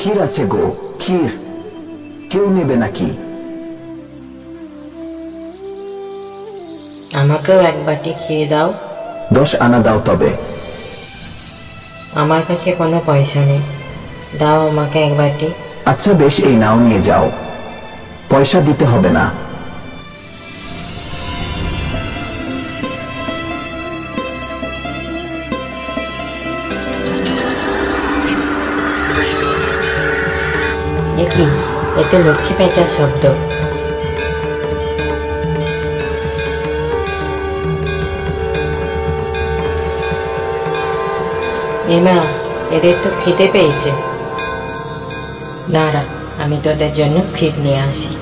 ক্ষীর আছে গো, ক্ষীর কেউ নেবে নাকি? আমাকেও এক বাটি ক্ষীর দাও। 10 আনা দাও তবে। আমার কাছে কোনো পয়সা নেই, দাও আমাকে এক বাটি। আচ্ছা বেশ, এই নাও, নিয়ে যাও, পয়সা দিতে হবে না। কি, এ তো লক্ষ্মী পেঁচার শব্দ। এমা, এদের তো খেতে পেয়েছে। দাঁড়া, আমি তোদের জন্য ক্ষীর নিয়ে আসি।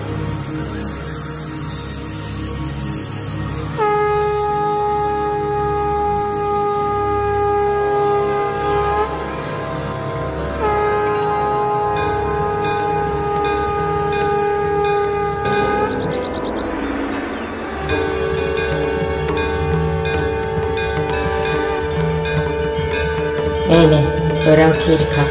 এই নে, তোরাও ক্ষীর খা।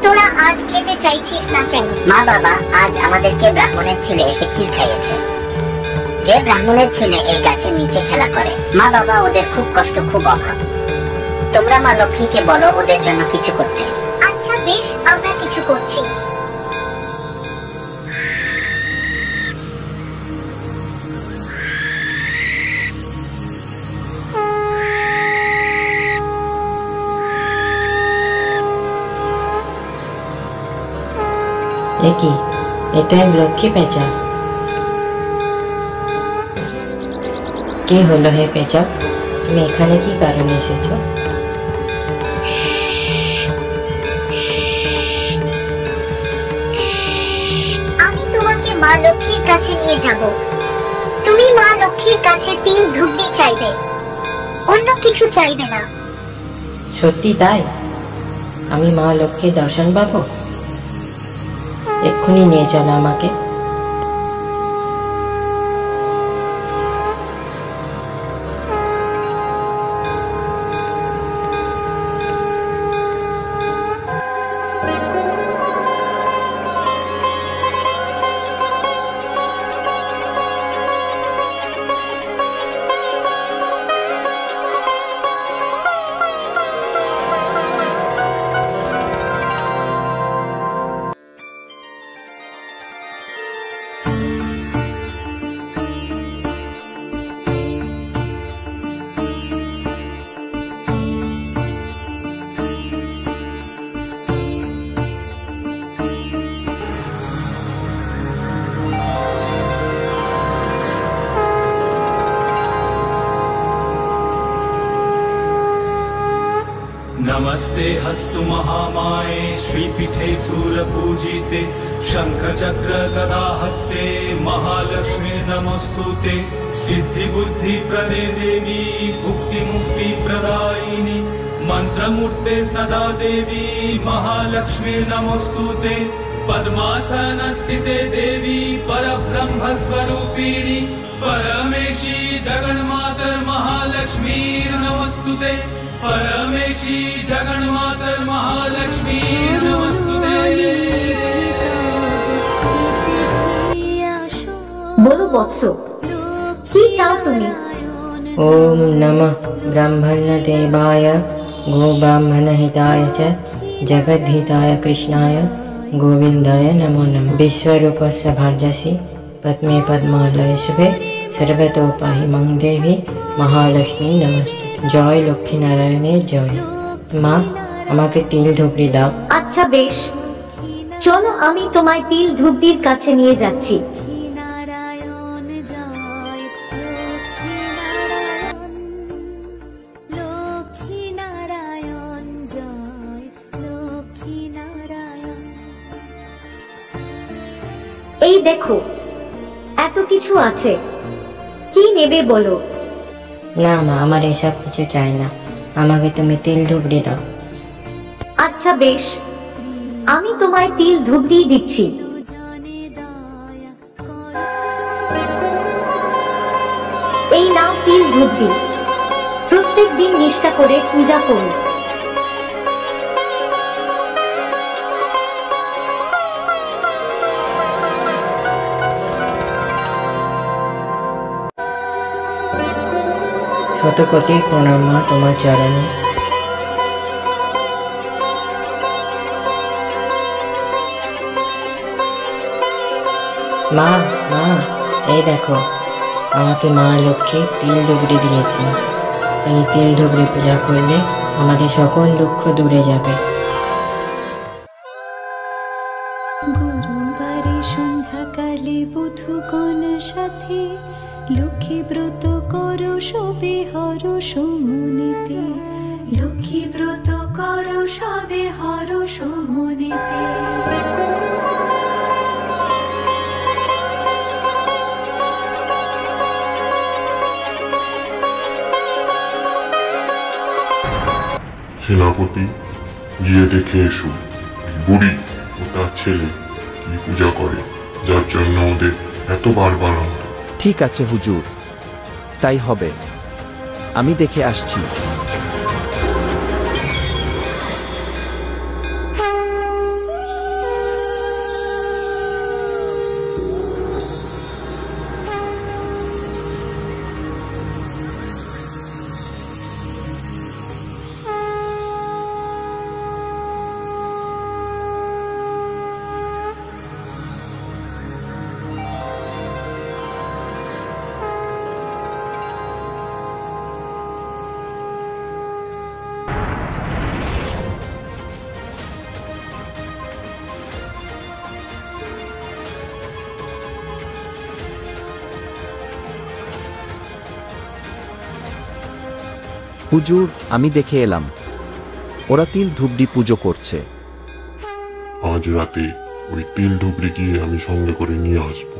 তোরা আজ খেতে চাইছিস না কেন? মা বাবা, আজ আমাদেরকে ব্রাহ্মণের ছেলে এসে ক্ষীর খাইয়েছে। যে ব্রাহ্মণের ছেলে এই গাছের নিচে খেলা করে, মা বাবা ওদের খুব কষ্ট, খুব অভাব। তোমরা মা লক্ষ্মীকে বলো ওদের জন্য কিছু করতে। আচ্ছা বেশ, আমরা কিছু করছি। কি, এটা এক লক্ষ্মী পেঁচা। কি হলো হে পেঁচা, তুমি এখানে কি কারণে এসেছো? আমি তোমাকে মা লক্ষ্মীর কাছে নিয়ে যাব। তুমি মা লক্ষ্মীর কাছে তিল ধুবড়ি চাইবে, অন্য কিছু চাইবে না। সত্যি তাই? আমি মা লক্ষ্মীর দর্শন পাবো? এক্ষুনি নিয়ে চলো আমাকে। नमस्ते हस्तु महामाये श्रीपीठे सूरपूजिते शंख चक्र गदा हस्ते महालक्ष्मी नमस्तुते सिद्धि बुद्धि प्रदे देवी भुक्ति मुक्ति प्रदायिनी मंत्रमूर्ते सदा देवी महालक्ष्मी नमस्तुते पद्मासन स्थिते देवी परब्रह्म स्वरूपिणी परमेशी जगन्मातर महालक्ष्मी नमस्तुते परमेशी जगन्मातर महालक्ष्मी नमस्तुते। बोलो बत्स, की चाओ तुम्हें? ओम नमः ब्रह्मण देवाय गो ब्राह्मण हिताय च जगद्धिताय कृष्णाय गोविंदाय नमो नमः। विश्वरूपस्य भार्यसि पद्मे पद्मालये शुभे सर्वतोपाहिमं देवी महालक्ष्मी नमस्ते। जय लक्ष्मी नारायणের জয়। মা, আমাকে তিল ধুবড়ি দাও। আচ্ছা বেশ, চলো আমি তোমায় তিল ধুবড়ির কাছে নিয়ে যাচ্ছি। এই দেখো, এত কিছু আছে, কি নেবে বলো? না মা, আমার এসব কিছু চাই না, আমাকে তুমি তিল ধুবড়ি দাও। আচ্ছা বেশ, আমি তোমায় তিল ধুবড়ি দিচ্ছি। এই নাও তিল ধুবড়ি, প্রত্যেক দিন নিষ্ঠা করে পূজা করো। শত কোটি প্রণাম মা তোমার চরণে। মা, মা, এই দেখো, আমাকে মা লক্ষ্মী তিল ধুবড়ি দিয়েছে। এই তিল ধুবড়ি পূজা করলে আমাদের সকল দুঃখ দূরে যাবে। গুরুবারে সন্ধ্যাকালে বধূগণ সাথে লক্ষ্মী ব্রত করো সবে হরষ মনেতে। লক্ষ্মী ব্রত করো সবে হরষ মনেতে। সেনাপতি, গিয়ে দেখে এসো বুড়ি ও তার ছেলে কি পূজা করে, যার জন্য ওদের এত বারবার আনন্দ। ঠিক আছে হুজুর, তাই হবে, আমি দেখে আসছি। হুজুর, আমি দেখে এলাম, ওরা তিল ধুবড়ি পুজো করছে। আজ রাতে ওই তিল ধুবড়ি গিয়ে আমি সঙ্গে করে নিয়ে আসবো।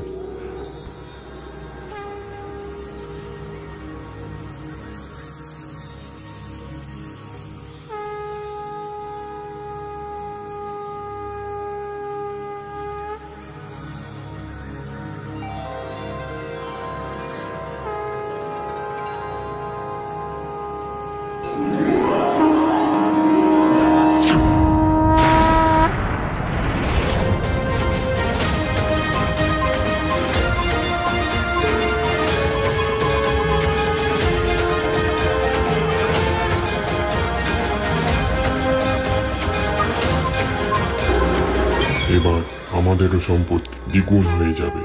এবার আমাদেরও সম্পত্তি দ্বিগুণ হয়ে যাবে।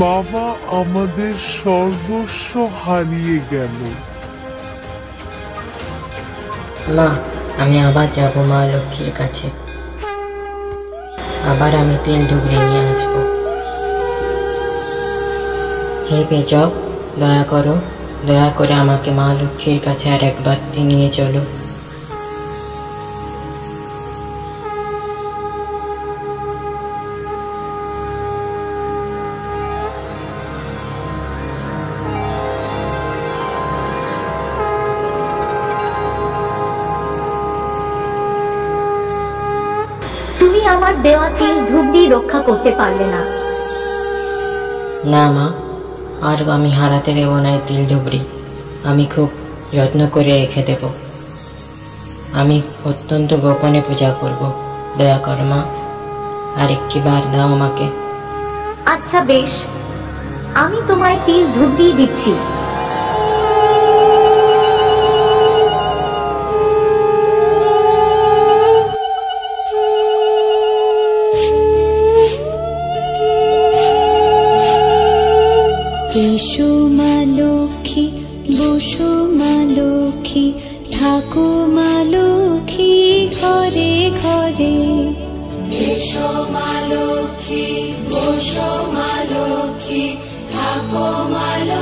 বাবা আমাদের সর্বস্ব হারিয়ে গেল। মা, আমি আবার যাব মা লক্ষ্মীর কাছে, আবার আমি তিল ধুবড়ি নিয়ে আসবো। হে পেচক, দয়া করো, দয়া করে আমাকে মা লক্ষ্মীর কাছে আর একবার নিয়ে চলো। তুমি আমার দেওয়া তিল ধুবড়ি রক্ষা করতে পারলে না। না মা, আর আমি হারাতে দেব না এই তিল ধুবড়ি, আমি খুব যত্ন করে রেখে দেব। আমি অত্যন্ত গোপনে পূজা করব, দয়া কর মা, আর একটি বার দাও আমাকে। আচ্ছা বেশ, আমি তোমায় তিল ধূপ দিয়ে দিচ্ছি। এসো মা লক্ষ্মী, বসো মা লক্ষ্মী, থাকো মা লক্ষ্মী ঘরে ঘরে। এসো মা লক্ষ্মী, বসো মা লক্ষ্মী, থাকো মা লক্ষ্মী